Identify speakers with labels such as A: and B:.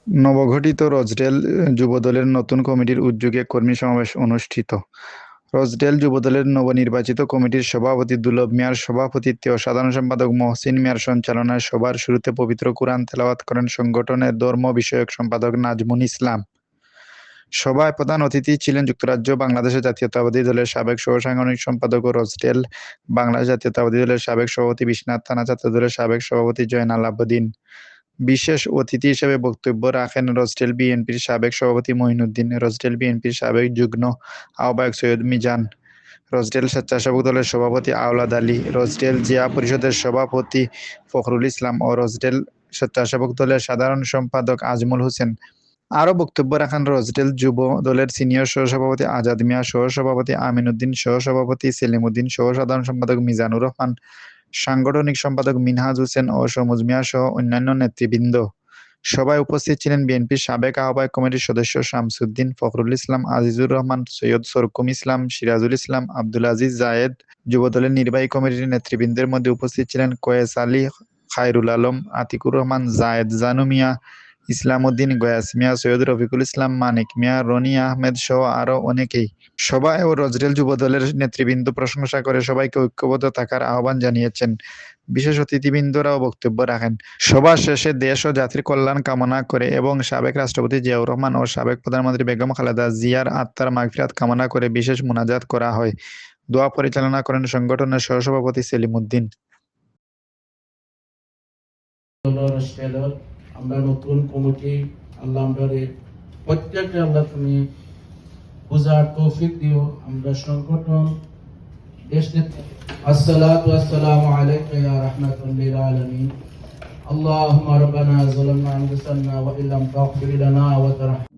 A: নবগঠিত রজডেল যুবদলের নতুন কমিটির উদ্যোগে কর্মী সমাবেশ অনুষ্ঠিত। রজডেল যুবদলের নবনির্বাচিত কমিটির সভাপতি দুলভ মিয়ার সভাপতিত্বে ও সাধারণ সম্পাদক মহসিন মিয়ার সঞ্চালনায় সভার শুরুতে পবিত্র কুরআন তেলাওয়াত করেন সংগঠনের ধর্ম বিষয়ক সম্পাদক নাজমুল ইসলাম। সভায় প্রধান অতিথি ছিলেন যুক্তরাজ্য বাংলাদেশের জাতীয়তাবাদী দলের সাবেক সহ-সাংগঠনিক সম্পাদক ও রজডেল বাংলাদেশ জাতীয়তাবাদী দলের সাবেক সভাপতি বিশ্বনাথ থানা ছাত্রদলের সাবেক সভাপতি জয়নাল আবেদীন। বিশেষ অতিথি হিসেবে বক্তব্য রাখেন রজডেল বিএনপির সাবেক সভাপতি মঈনুদ্দিন, রজডেল বিএনপির সাবেক যুগ্ম আহ্বায়ক সৈয়দ মিজান, রজডেল স্বেচ্ছাসেবক দলের সভাপতি আওলাদ আলী, রজডেল জিয়া পরিষদের সভাপতি ফখরুল ইসলাম ও রজডেল স্বেচ্ছাসেবক দলের সাধারণ সম্পাদক আজমল হোসেন। আরও বক্তব্য রাখেন রজডেল যুব দলের সিনিয়র সহসভাপতি আজাদ মিয়া, সহসভাপতি আমিন উদ্দিন, সহসভাপতি সেলিম উদ্দিন, সহ-সাধারণ সম্পাদক মিজানুর রহমান, সাংগঠনিক সম্পাদক মিনহাজ হোসেন ও সমুজ মিয়া সহ অন্যান্য নেতৃবৃন্দ। সভায় উপস্থিত ছিলেন বিএনপির সাবেক আহ্বায়ক কমিটির সদস্য শামসুদ্দিন, ফখরুল ইসলাম, আজিজুর রহমান, সৈয়দ সরকুম ইসলাম, সিরাজুল ইসলাম, আব্দুল আজিজ জায়েদ। যুবদলের নির্বাহী কমিটির নেতৃবৃন্দের মধ্যে উপস্থিত ছিলেন কয়েস আলী, খায়রুল আলম, আতিকুর রহমান, জায়েদ জানু মিয়া, ইসলাম উদ্দিন, গয়াস মিয়া, সৈয়দ রফিকুল ইসলাম, মানিক মিয়া, রনি আহমেদ সহ আরও অনেকেই। সভায় ও রজডেল যুবদলের নেতৃবৃন্দ প্রশংসা করে সবাইকে ঐক্যবদ্ধ থাকার আহ্বান জানিয়েছেন। বিশেষ অতিথিবৃন্দরাও বক্তব্য রাখেন। সভা শেষে দেশ ও জাতির কল্যাণ কামনা করে এবং সাবেক রাষ্ট্রপতি জিয়াউর রহমান ও সাবেক প্রধানমন্ত্রী বেগম খালেদা জিয়ার আত্মার মাগফিরাত কামনা করে বিশেষ মুনাজাত করা হয়। দোয়া পরিচালনা করেন সংগঠনের সহসভাপতি সেলিম উদ্দিন।
B: আমরা নতুন কমিটি আল্লাহ আমাদের প্রত্যেককে আল্লাহ তুমি বুঝার তৌফিক দিও। আমরা সংগঠন দেশ আসসালাতু ওয়াসসালামু আলাইকা ইয়া রাহমাতুল লিল আলামিন। আল্লাহুম্মা রাব্বানা যালামনা আনফুসানা ওয়া ইল্লাম তাগফির লানা ওয়া তারহামনা